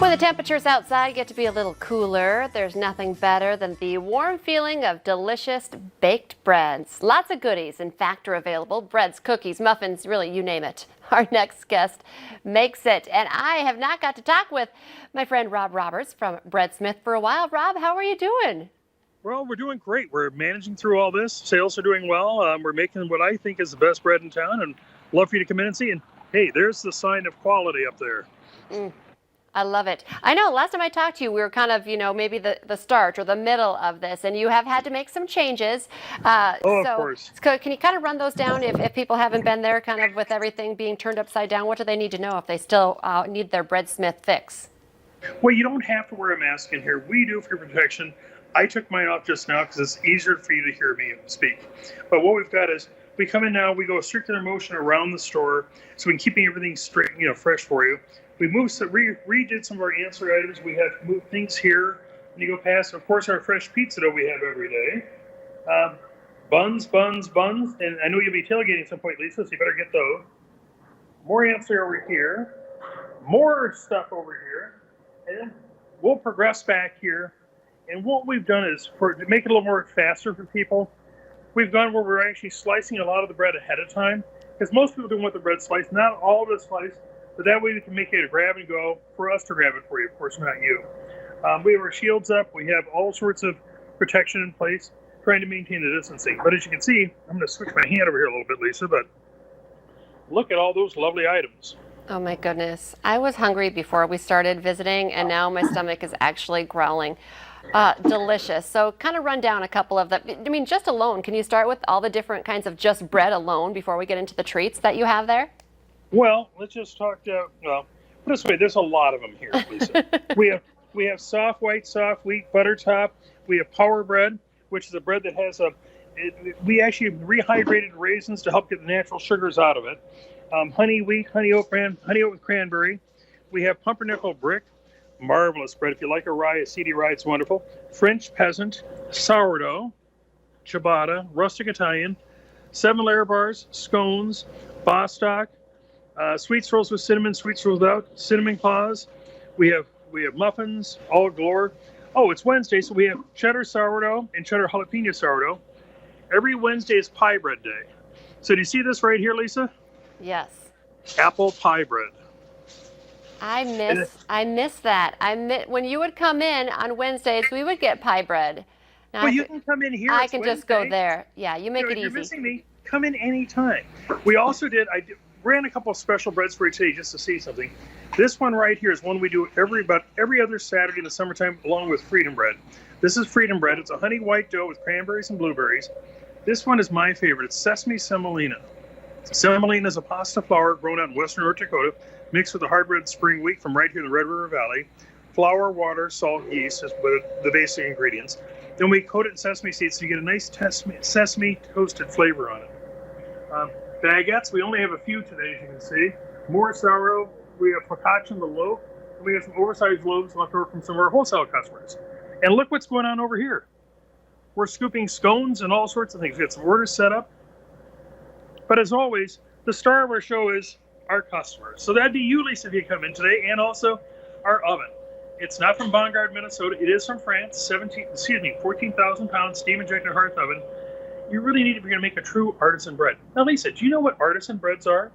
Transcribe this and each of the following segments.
When the temperatures outside get to be a little cooler, there's nothing better than the warm feeling of delicious baked breads. Lots of goodies, in fact, are available. Breads, cookies, muffins, really, you name it. Our next guest makes it. And I have not got to talk with my friend Rob Roberts from Breadsmith for a while. Rob, how are you doing? Well, we're doing great. We're managing through all this. Sales are doing well. We're making what I think is the best bread in town, and love for you to come in and see. And hey, there's the sign of quality up there. I love it. I know last time I talked to you, we were kind of, maybe the start or the middle of this, and you have had to make some changes. Of course. So can you kind of run those down if people haven't been there, kind of with everything being turned upside down? What do they need to know if they still need their Breadsmith fix? Well, you don't have to wear a mask in here. We do for your protection. I took mine off just now because it's easier for you to hear me speak. But what we've got is we come in now, we go a circular motion around the store, so we can keep everything straight, fresh for you. We redid some of our ancillary items. We have moved things here. And you go past, of course, our fresh pizza dough we have every day. Buns. And I know you'll be tailgating at some point, Lisa, so you better get those. More ancillary over here. More stuff over here. And then we'll progress back here. And what we've done is, to make it a little more faster for people, we've gone where we're actually slicing a lot of the bread ahead of time. Because most people don't want the bread sliced, not all of it sliced. But that way we can make it a grab and go for us to grab it for you, of course, not you. We have our shields up. We have all sorts of protection in place, trying to maintain the distancing. But as you can see, I'm going to switch my hand over here a little bit, Lisa, but look at all those lovely items. Oh my goodness. I was hungry before we started visiting, and now my stomach is actually growling. Delicious. So kind of run down a couple of them. I mean, just alone, can you start with all the different kinds of just bread alone before we get into the treats that you have there? Well, let's just talk put it this way, there's a lot of them here, Lisa. we have soft white, soft wheat, butter top. We have power bread, which is a bread that has we actually rehydrated raisins to help get the natural sugars out of it. Honey wheat, honey oat with cranberry. We have pumpernickel brick, marvelous bread. If you like a rye, a seedy rye, it's wonderful. French peasant, sourdough, ciabatta, rustic Italian, 7-layer bars, scones, Bostock, sweet rolls with cinnamon, sweet rolls without, cinnamon claws. We have muffins, all galore. Oh, it's Wednesday, so we have cheddar sourdough and cheddar jalapeno sourdough. Every Wednesday is pie bread day. So do you see this right here, Lisa? Yes. Apple pie bread. I miss that. When you would come in on Wednesdays, we would get pie bread. Now, well, you can come in here. I can just go there. Yeah, you make it easy. If you're missing me, come in anytime. We also ran a couple of special breads for you today just to see something. This one right here is one we do about every other Saturday in the summertime along with Freedom Bread. This is Freedom Bread. It's a honey white dough with cranberries and blueberries. This one is my favorite. It's sesame semolina. Semolina is a pasta flour grown out in western North Dakota, mixed with the hard red spring wheat from right here in the Red River Valley. Flour, water, salt, yeast is the basic ingredients. Then we coat it in sesame seeds so you get a nice sesame toasted flavor on it. Baguettes, we only have a few today, as you can see. More sourdough. We have focaccia in the loaf. And we have some oversized loaves left over from some of our wholesale customers. And look what's going on over here. We're scooping scones and all sorts of things. We got some orders set up. But as always, the star of our show is our customers. So that'd be you, Lisa, if you come in today, and also our oven. It's not from Bongard, Minnesota. It is from France. 14,000 pound steam injected hearth oven. You really need it if you're going to make a true artisan bread. Now, Lisa, do you know what artisan breads are?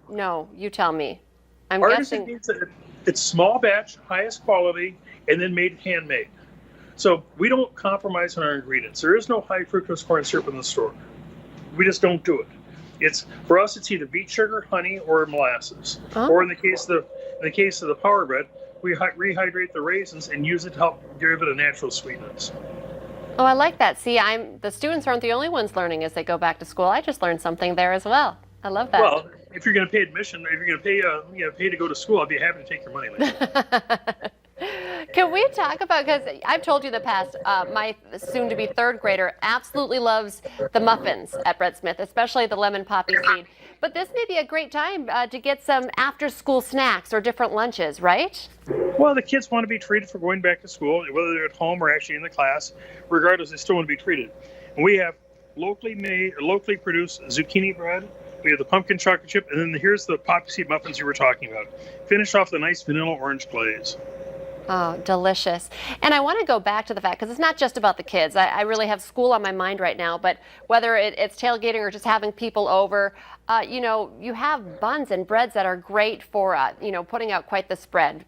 No, you tell me. I'm artisan guessing means that it's small batch, highest quality, and then made handmade. So we don't compromise on our ingredients. There is no high fructose corn syrup in the store. We just don't do it. For us, it's either beet sugar, honey, or molasses. Huh? Or in the case of the power bread, we rehydrate the raisins and use it to help give it a natural sweetness. Oh, I like that. See, the students aren't the only ones learning as they go back to school. I just learned something there as well. I love that. Well, if you're going to pay admission, if you're going to pay to go to school, I'd be happy to take your money later. Can we talk about, because I've told you in the past, my soon-to-be third grader absolutely loves the muffins at Breadsmith, especially the lemon poppy seed. But this may be a great time to get some after-school snacks or different lunches, right? Well, the kids want to be treated for going back to school, whether they're at home or actually in the class. Regardless, they still want to be treated. And we have locally produced zucchini bread, We have the pumpkin chocolate chip, and then here's the poppy seed muffins you were talking about. Finish off the nice vanilla orange glaze. Oh, delicious. And I want to go back to the fact, because it's not just about the kids. I really have school on my mind right now, but whether it's tailgating or just having people over, you have buns and breads that are great for, putting out quite the spread.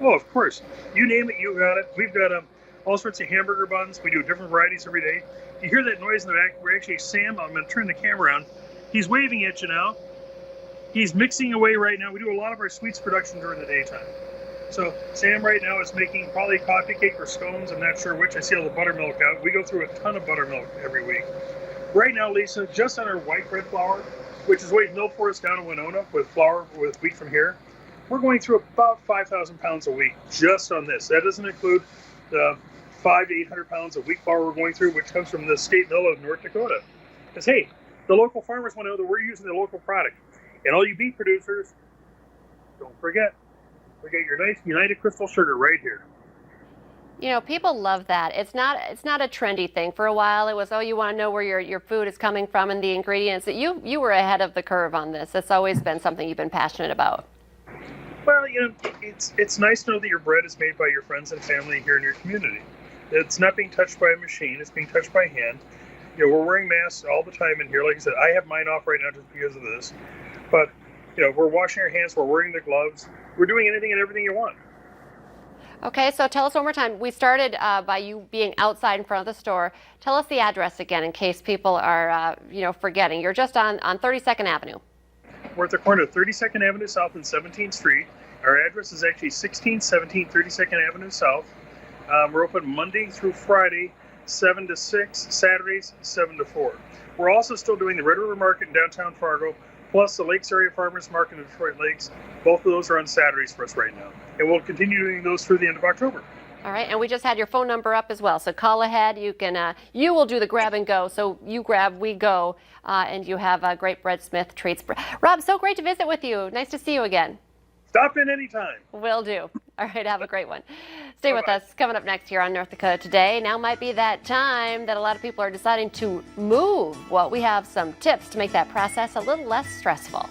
Oh, of course. You name it, you got it. We've got all sorts of hamburger buns. We do different varieties every day. You hear that noise in the back? We're actually, Sam, I'm going to turn the camera around. He's waving at you now. He's mixing away right now. We do a lot of our sweets production during the daytime. So Sam right now is making probably coffee cake or scones. I'm not sure which. I see all the buttermilk out. We go through a ton of buttermilk every week. Right now, Lisa, just on our white bread flour, which is what milk for us down in Winona with flour with wheat from here, we're going through about 5,000 pounds a week just on this. That doesn't include the 500 to 800 pounds of wheat flour we're going through, which comes from the state mill of North Dakota. Because, hey, the local farmers want to know that we're using the local product. And all you beet producers, don't forget, we got your nice United Crystal sugar right here. People love that. It's not a trendy thing. For a while, it was, oh, you want to know where your food is coming from and the ingredients. You were ahead of the curve on this. It's always been something you've been passionate about. Well, it's nice to know that your bread is made by your friends and family here in your community. It's not being touched by a machine. It's being touched by hand. We're wearing masks all the time in here. Like I said, I have mine off right now just because of this. But, we're washing our hands. We're wearing the gloves. We're doing anything and everything you want. Okay, so tell us one more time. We started by you being outside in front of the store. Tell us the address again in case people are, forgetting. You're just on 32nd Avenue. We're at the corner of 32nd Avenue South and 17th Street. Our address is actually 1617 32nd Avenue South. We're open Monday through Friday, 7 to 6, Saturdays, 7 to 4. We're also still doing the Red River Market in downtown Fargo, plus the Lakes Area Farmers Market in Detroit Lakes. Both of those are on Saturdays for us right now. And we'll continue doing those through the end of October. All right, and we just had your phone number up as well. So call ahead. You can, you will do the grab and go. So you grab, we go, and you have great Breadsmith treats. Rob, so great to visit with you. Nice to see you again. Stop in anytime. Will do. All right, have a great one. Stay with us. Coming up next here on North Dakota Today. Now might be that time that a lot of people are deciding to move. Well, we have some tips to make that process a little less stressful.